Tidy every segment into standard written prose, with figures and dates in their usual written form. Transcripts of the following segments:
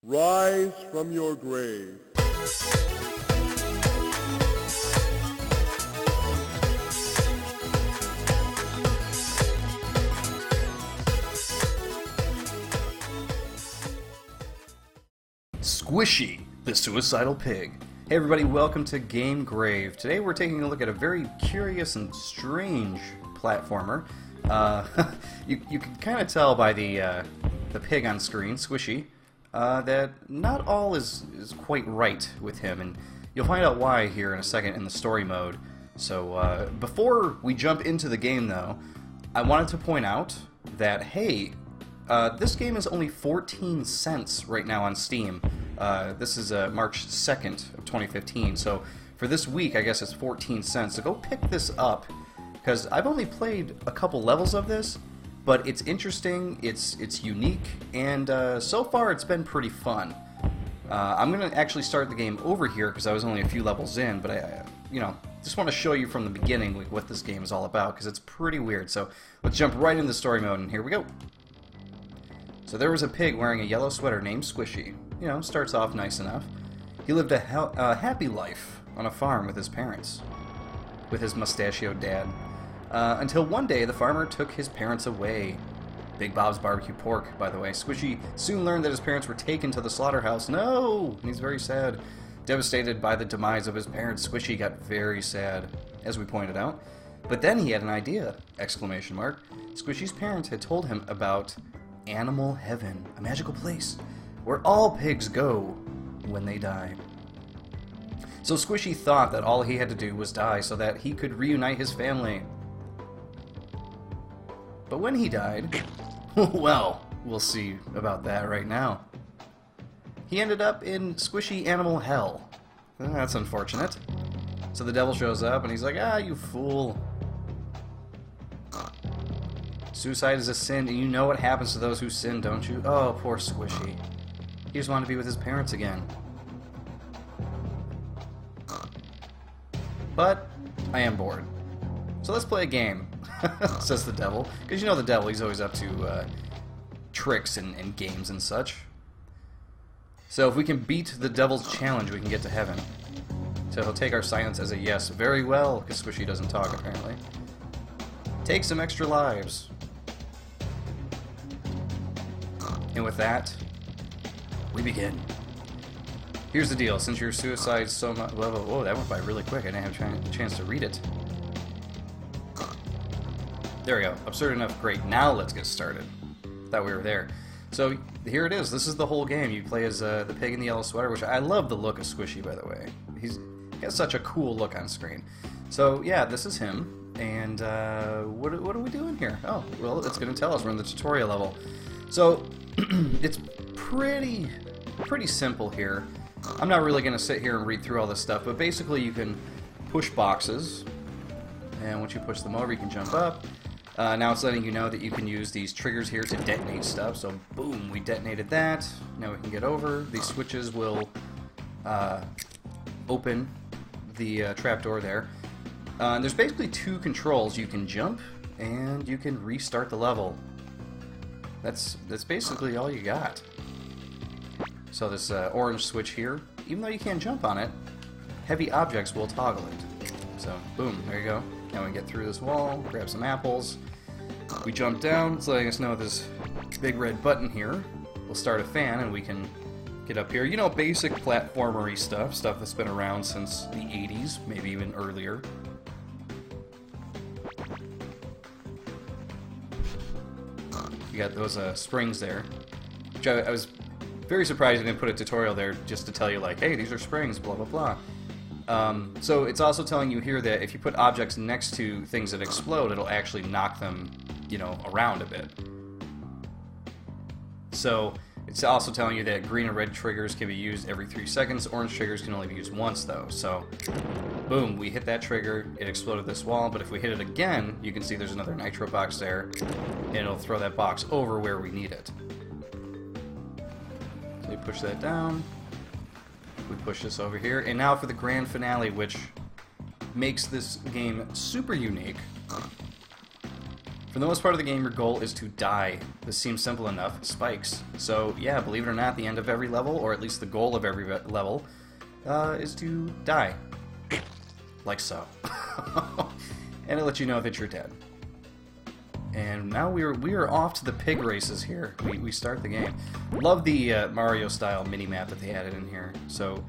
Rise from your grave. Squishy, the suicidal pig. Hey everybody, welcome to Game Grave. Today we're taking a look at a very curious and strange platformer. You can kind of tell by the pig on screen, Squishy, that not all is quite right with him, and you'll find out why here in a second in the story mode. So before we jump into the game though, I wanted to point out that, hey, this game is only 14 cents right now on Steam. This is March 2nd of 2015, so for this week I guess it's 14 cents. So go pick this up, because I've only played a couple levels of this, but it's interesting, it's unique, and so far it's been pretty fun. I'm going to actually start the game over here because I was only a few levels in, but I just want to show you from the beginning like, what this game is all about, because it's pretty weird. So let's jump right into story mode, and here we go. So there was a pig wearing a yellow sweater named Squishy. You know, starts off nice enough. He lived a happy life on a farm with his parents, with his mustachioed dad. Until one day the farmer took his parents away. Big Bob's barbecue pork, by the way. Squishy soon learned that his parents were taken to the slaughterhouse. No! And he's very sad. Devastated by the demise of his parents, Squishy got very sad, as we pointed out. But then he had an idea! Exclamation mark. Squishy's parents had told him about Animal Heaven, a magical place where all pigs go when they die. So Squishy thought that all he had to do was die so that he could reunite his family. But when he died, well, we'll see about that right now. He ended up in Squishy Animal Hell. That's unfortunate. So the devil shows up and he's like, "Ah, you fool. Suicide is a sin, and you know what happens to those who sin, don't you?" Oh, poor Squishy. He just wanted to be with his parents again. But I am bored. So let's play a game, says the devil. Because you know the devil, he's always up to tricks and games and such. So if we can beat the devil's challenge, we can get to heaven. So he'll take our silence as a yes. Very well, because Squishy doesn't talk, apparently. Take some extra lives. And with that, we begin. Here's the deal. Since your suicide so much... Whoa, that went by really quick. I didn't have a chance to read it. There we go. Absurd enough. Great. Now let's get started. Thought we were there. So here it is. This is the whole game. You play as the pig in the yellow sweater, which I love the look of Squishy, by the way. He has such a cool look on screen. So yeah, this is him. And what are we doing here? Oh, well, it's going to tell us. We're in the tutorial level. So it's pretty simple here. I'm not really going to sit here and read through all this stuff, but basically you can push boxes, and once you push them over you can jump up. Now it's letting you know that you can use these triggers here to detonate stuff, so boom, we detonated that. Now we can get over. These switches will open the trapdoor there. There's basically two controls. You can jump, and you can restart the level. That's basically all you got. So this orange switch here, even though you can't jump on it, heavy objects will toggle it. So boom, there you go. Now we can get through this wall, grab some apples. We jump down, it's letting us know this big red button here will start a fan and we can get up here. You know, basic platformery stuff that's been around since the 80s, maybe even earlier. You got those springs there, which I was very surprised you didn't put a tutorial there just to tell you, like, hey, these are springs, blah, blah, blah. So it's also telling you here that if you put objects next to things that explode, it'll actually knock them, you know, around a bit. So it's also telling you that green and red triggers can be used every 3 seconds. Orange triggers can only be used once, though. So, boom, we hit that trigger, it exploded this wall, but if we hit it again, you can see there's another nitro box there, and it'll throw that box over where we need it. So we push that down, we push this over here, and now for the grand finale, which makes this game super unique. For the most part of the game, your goal is to die. This seems simple enough. Spikes. So, yeah, believe it or not, the end of every level, or at least the goal of every level, is to die. Like so. And it lets you know that you're dead. And now we are off to the pig races here. We start the game. Love the Mario-style mini-map that they added in here. So,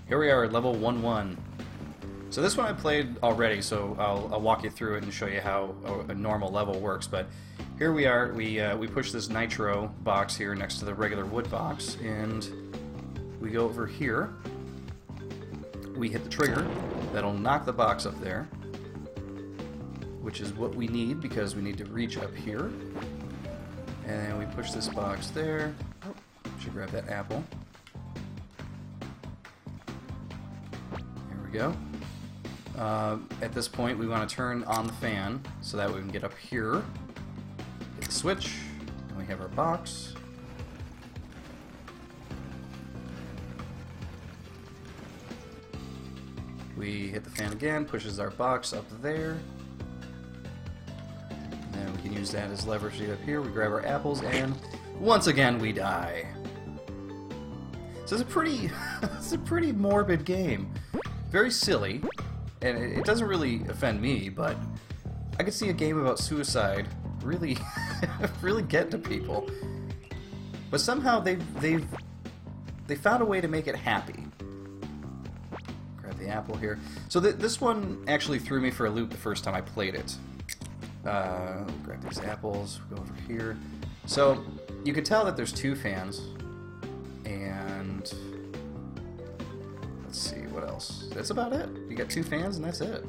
here we are at level 1-1. So this one I played already, so I'll walk you through it and show you how a normal level works. But here we are. We push this nitro box here next to the regular wood box, and we go over here. We hit the trigger. That'll knock the box up there, which is what we need because we need to reach up here. And then we push this box there. Oh, should grab that apple. There we go. At this point, we want to turn on the fan so that we can get up here. Hit the switch, and we have our box. We hit the fan again, pushes our box up there. And then we can use that as leverage to get up here. We grab our apples, and once again, we die. So it's a pretty morbid game. Very silly. And it doesn't really offend me, but I could see a game about suicide really, really get to people. But somehow they found a way to make it happy. Grab the apple here. So this one actually threw me for a loop the first time I played it. Grab these apples. Go over here. So you can tell that there's two fans, and let's see, what else? That's about it. You got two fans and that's it.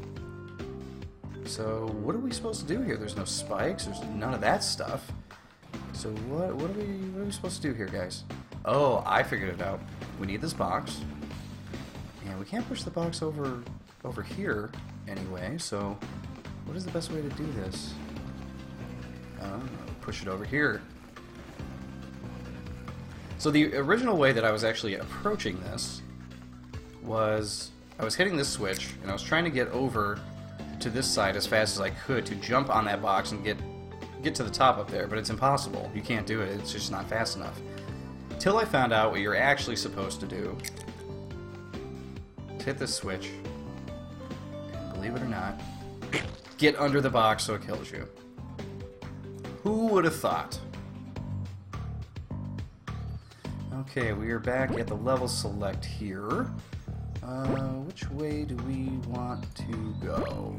So what are we supposed to do here? There's no spikes, there's none of that stuff. So what are we supposed to do here, guys? Oh, I figured it out. We need this box. And we can't push the box over here anyway, so what is the best way to do this? Push it over here. So the original way that I was actually approaching this was I was hitting this switch and I was trying to get over to this side as fast as I could to jump on that box and get to the top up there, but it's impossible. You can't do it. It's just not fast enough. Till I found out what you're actually supposed to do. Hit this switch, and believe it or not, get under the box so it kills you. Who would have thought? Okay, we are back at the level select here. Which way do we want to go?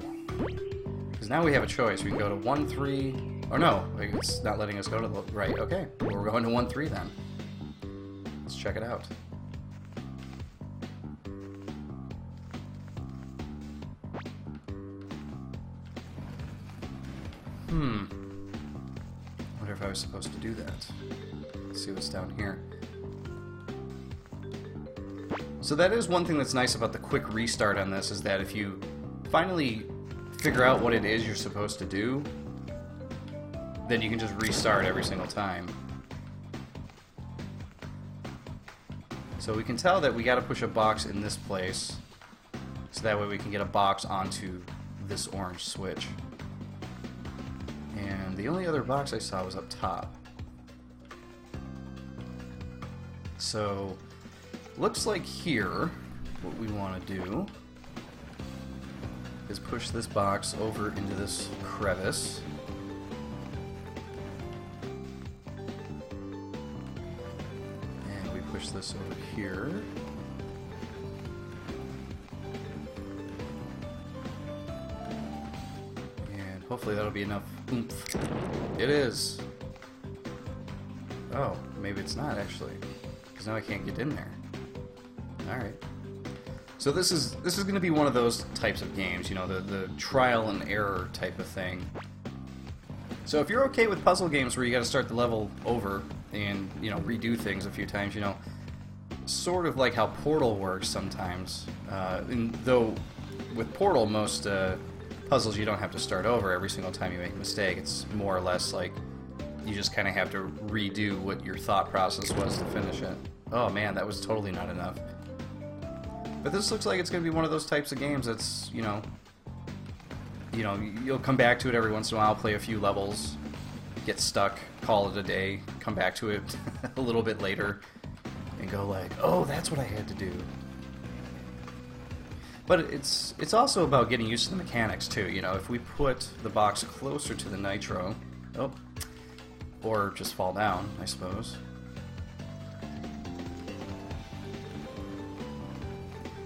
Because now we have a choice. We can go to 1-3. Oh no, it's not letting us go to the right. Okay, well, we're going to 1-3 then. Let's check it out. Wonder if I was supposed to do that. Let's see what's down here. So that is one thing that's nice about the quick restart on this, is that if you finally figure out what it is you're supposed to do, then you can just restart every single time. So we can tell that we got to push a box in this place, so that way we can get a box onto this orange switch. And the only other box I saw was up top. So looks like here what we want to do is push this box over into this crevice. And we push this over here. And hopefully that'll be enough oomph. It is. Oh, maybe it's not actually, because now I can't get in there. Alright. So this is going to be one of those types of games, you know, the trial and error type of thing. So if you're okay with puzzle games where you got to start the level over and, you know, redo things a few times, you know, sort of like how Portal works sometimes. And though with Portal, most puzzles you don't have to start over every single time you make a mistake. It's more or less like you just kind of have to redo what your thought process was to finish it. Oh man, that was totally not enough. But this looks like it's going to be one of those types of games that's, you know, you know, you'll come back to it every once in a while, play a few levels, get stuck, call it a day, come back to it a little bit later, and go like, oh, that's what I had to do. But it's also about getting used to the mechanics too. You know, if we put the box closer to the nitro, oh, or just fall down, I suppose.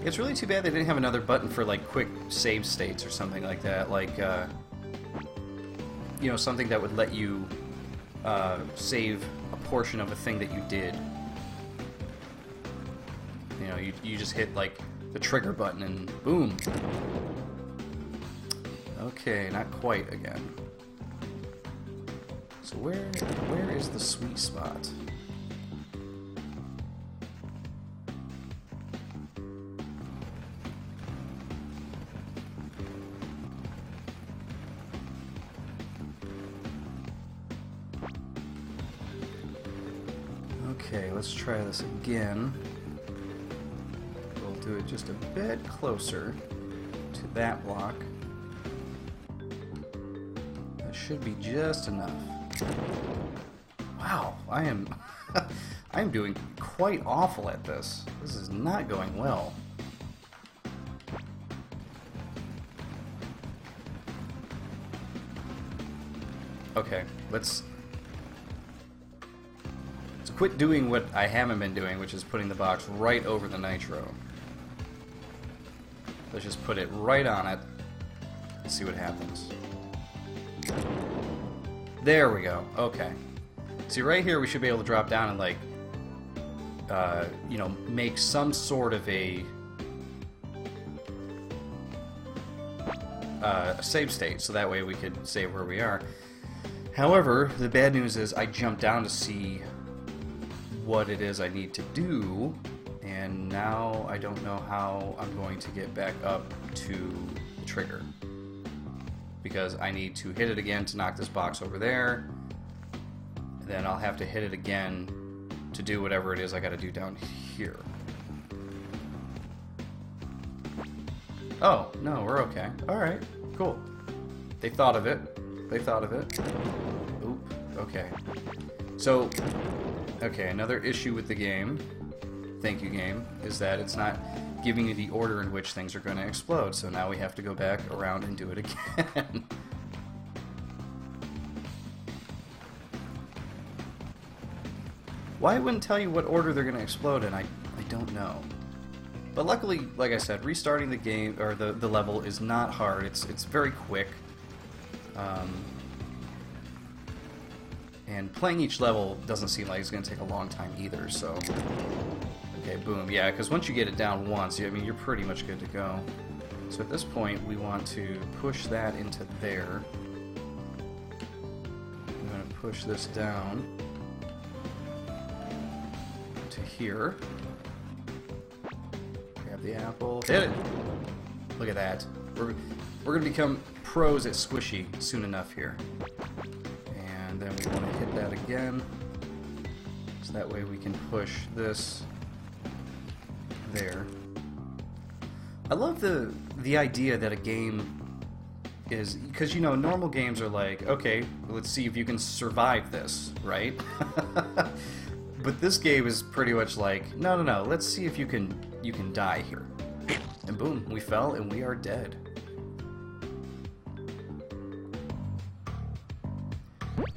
It's really too bad they didn't have another button for like quick save states or something like that. Like, you know, something that would let you save a portion of a thing that you did. You know, you just hit like the trigger button and boom. Okay, not quite again. So where is the sweet spot? Okay, let's try this again. We'll do it just a bit closer to that block. That should be just enough. Wow, I am I'm doing quite awful at this. This is not going well. Okay, let's quit doing what I haven't been doing, which is putting the box right over the nitro. Let's just put it right on it and see what happens. There we go. Okay. See, right here we should be able to drop down and, like, you know, make some sort of a save state, so that way we could save where we are. However, the bad news is I jumped down to see what it is I need to do, and now I don't know how I'm going to get back up to the trigger, because I need to hit it again to knock this box over there, and then I'll have to hit it again to do whatever it is I gotta do down here. Oh, no, we're okay. Alright, cool. They thought of it. They thought of it. Oop, okay. So, okay, another issue with the game, thank you game, is that it's not giving you the order in which things are going to explode, so now we have to go back around and do it again. Why it wouldn't tell you what order they're going to explode in, I don't know. But luckily, like I said, restarting the game, or the level, is not hard. It's very quick. And playing each level doesn't seem like it's going to take a long time either, so... Okay, boom. Yeah, because once you get it down once, I mean, you're pretty much good to go. So at this point, we want to push that into there. I'm going to push this down to here. Grab the apple. Hit it! Look at that. We're going to become pros at squishy soon enough here. And then we want to hit that again, so that way we can push this there. I love the idea that a game is, because, you know, normal games are like, okay, let's see if you can survive this, right? But this game is pretty much like, no, let's see if you can die here. And boom, we fell and we are dead.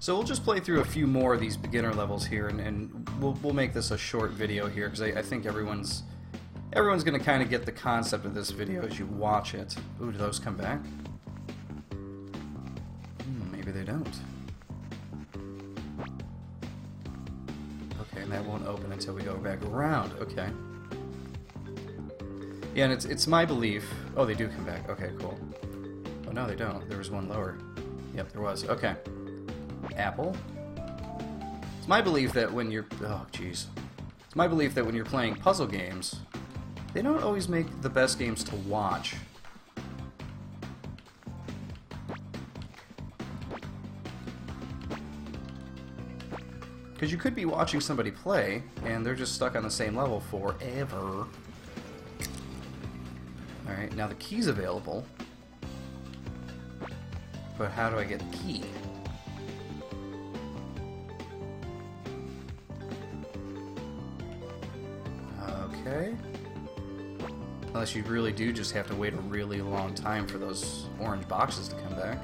So we'll just play through a few more of these beginner levels here, and we'll make this a short video here, because I think everyone's going to kind of get the concept of this video as you watch it. Ooh, do those come back? Maybe they don't. Okay, and that won't open until we go back around. Okay. Yeah, and it's my belief... Oh, they do come back. Okay, cool. Oh, no, they don't. There was one lower. Yep, there was. Okay. Apple. It's my belief that when you're... Oh, jeez. It's my belief that when you're playing puzzle games, they don't always make the best games to watch. Because you could be watching somebody play, and they're just stuck on the same level forever. Alright, now the key's available. But how do I get the key? Okay. Unless you really do just have to wait a really long time for those orange boxes to come back.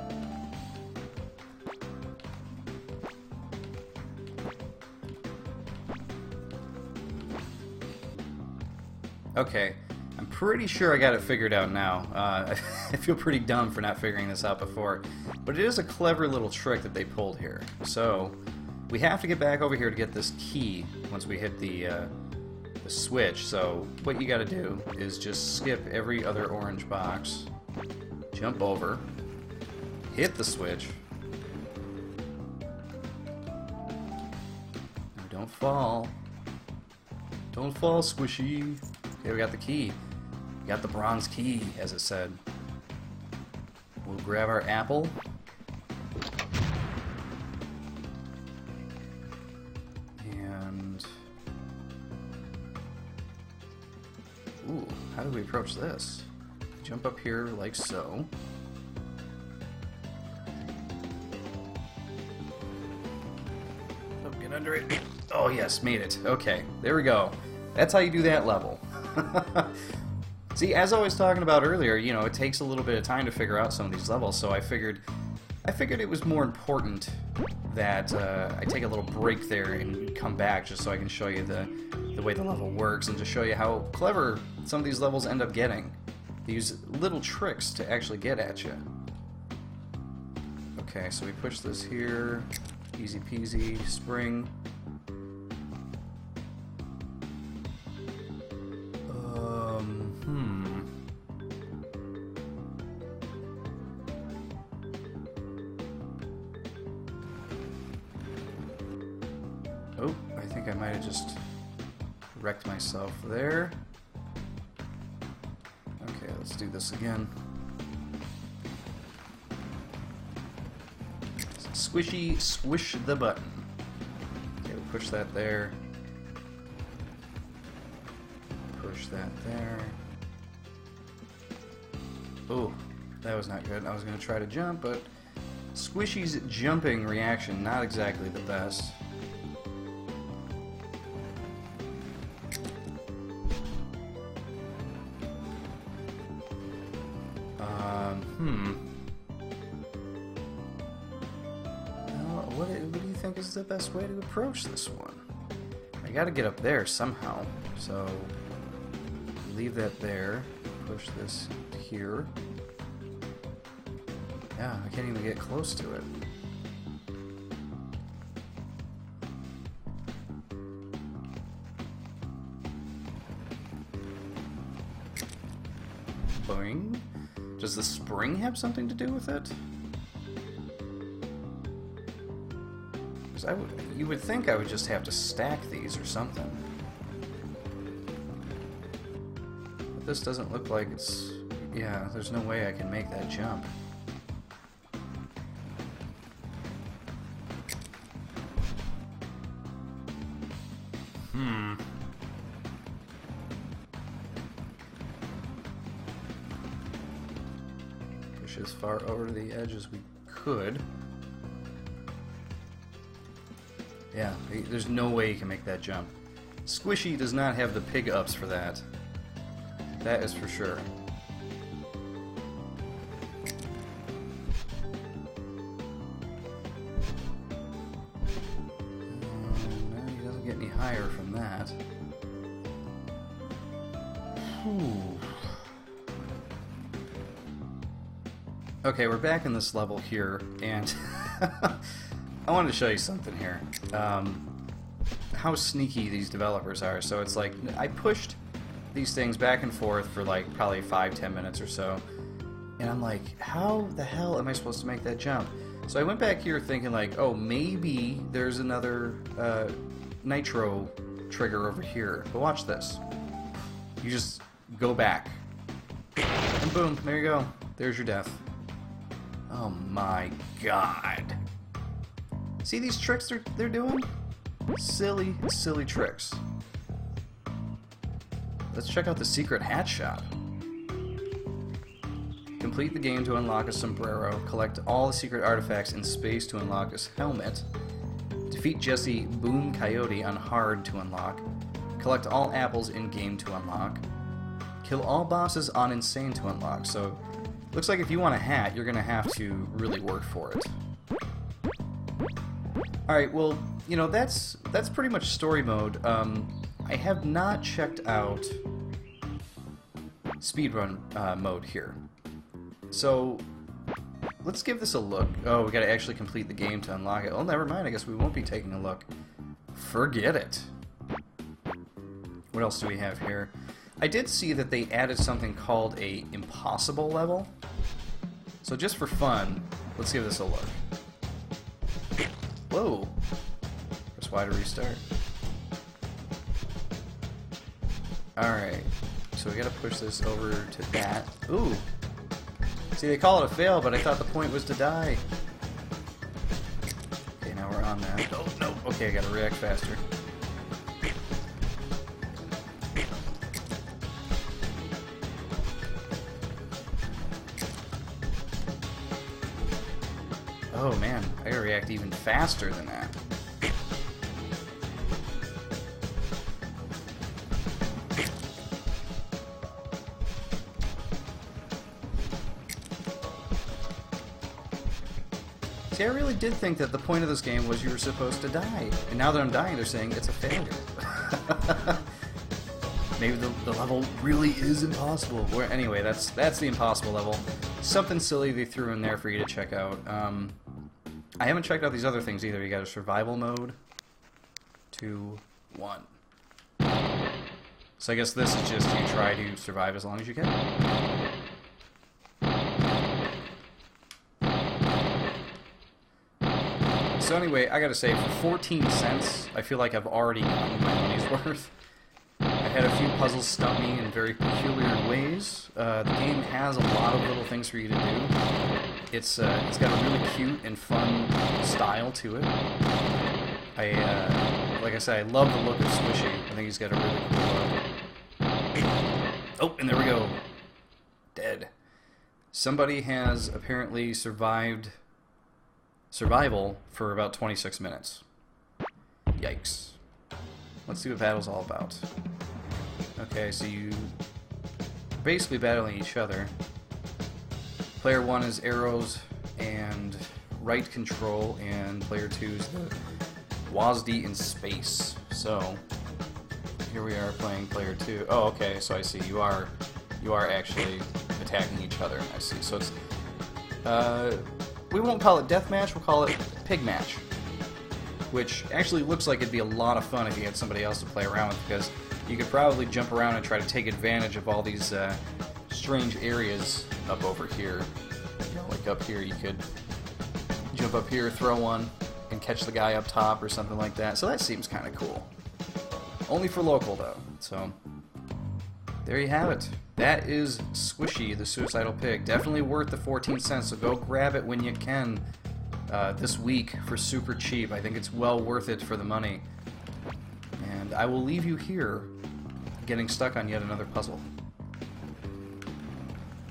Okay, I'm pretty sure I got it figured out now. I feel pretty dumb for not figuring this out before, but it is a clever little trick that they pulled here. So, we have to get back over here to get this key once we hit the switch. So, what you gotta do is just skip every other orange box, jump over, hit the switch. Don't fall. Don't fall, Squishy. Okay, we got the key. We got the bronze key, as it said. We'll grab our apple. And... ooh, how do we approach this? Jump up here like so. Oh, get under it. Oh yes, made it. Okay, there we go. That's how you do that level. See, as I was talking about earlier, you know, it takes a little bit of time to figure out some of these levels, so I figured it was more important that I take a little break there and come back just so I can show you the way the level works and to show you how clever some of these levels end up getting. They use little tricks to actually get at you. Okay, so we push this here, easy peasy, spring. Oh, I think I might have just wrecked myself there. Okay, let's do this again. Squishy, squish the button. Okay, we'll push that there. Push that there. Oh, that was not good. I was going to try to jump, but Squishy's jumping reaction, not exactly the best. What do you think is the best way to approach this one? I gotta get up there somehow, so leave that there, push this here. Yeah, I can't even get close to it. Boing. Does the spring have something to do with it? You would think I would just have to stack these or something. But this doesn't look like it's... yeah, there's no way I can make that jump. Push as far over to the edge as we could. Yeah, there's no way you can make that jump. Squishy does not have the pig ups for that. That is for sure. No, he doesn't get any higher from that. Whew. Okay, we're back in this level here, and I wanted to show you something here. How sneaky these developers are. So it's like, I pushed these things back and forth for like probably 5-10 minutes or so, and I'm like, how the hell am I supposed to make that jump? So I went back here thinking like, oh, maybe there's another nitro trigger over here. But watch this. You just go back, and boom, there you go. There's your death. Oh my god. See these tricks they're doing? Silly, silly tricks. Let's check out the secret hat shop. complete the game to unlock a sombrero, collect all the secret artifacts in space to unlock a helmet, defeat Jesse Boom Coyote on hard to unlock, collect all apples in game to unlock, kill all bosses on insane to unlock. So, looks like if you want a hat, you're going to have to really work for it. Alright, well, you know, that's pretty much story mode. I have not checked out speedrun mode here. So, let's give this a look. Oh, we gotta actually complete the game to unlock it. Oh, never mind, I guess we won't be taking a look. Forget it. What else do we have here? I did see that they added something called a impossible level. So just for fun, let's give this a look. Whoa. Press Y to restart. Alright. So we gotta push this over to that. Ooh! See, they call it a fail, but I thought the point was to die. Okay, now we're on that. Oh, no! Okay, I gotta react faster. Oh man, I gotta react even faster than that. See, I really did think that the point of this game was you were supposed to die. And now that I'm dying, they're saying it's a failure. Maybe the level really is impossible. Anyway, that's the impossible level. Something silly they threw in there for you to check out. I haven't checked out these other things either. You got a survival mode. 2, 1. So I guess this is just you try to survive as long as you can. So anyway, I gotta say, for 14 cents, I feel like I've already gotten my money's worth. I had a few puzzles stump me in very peculiar ways. The game has a lot of little things for you to do. It's got a really cute and fun style to it. Like I said, I love the look of Swishy. I think he's got a really cool look. Oh, and there we go. Dead. Somebody has apparently survival for about 26 minutes. Yikes. Let's see what battle's all about. Okay, so you basically battling each other. Player 1 is arrows and right control, and player 2 is the WASD in space. So here we are playing player 2. Oh, okay, so I see you are actually attacking each other. I see. So it's we won't call it deathmatch, we'll call it pig match. Which actually looks like it'd be a lot of fun if you had somebody else to play around with, because you could probably jump around and try to take advantage of all these strange areas up over here. You know, like up here you could jump up here, throw one, and catch the guy up top or something like that. So that seems kind of cool. Only for local though. So there you have it. That is Swishy, the Suicidal Pig. Definitely worth the 14 cents, so go grab it when you can this week for super cheap. I think it's well worth it for the money. And I will leave you here getting stuck on yet another puzzle.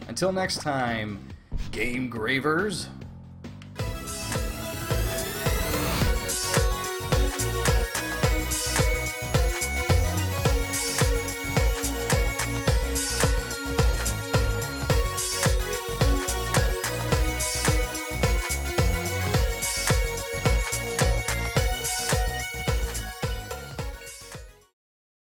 Until next time, Game Gravers.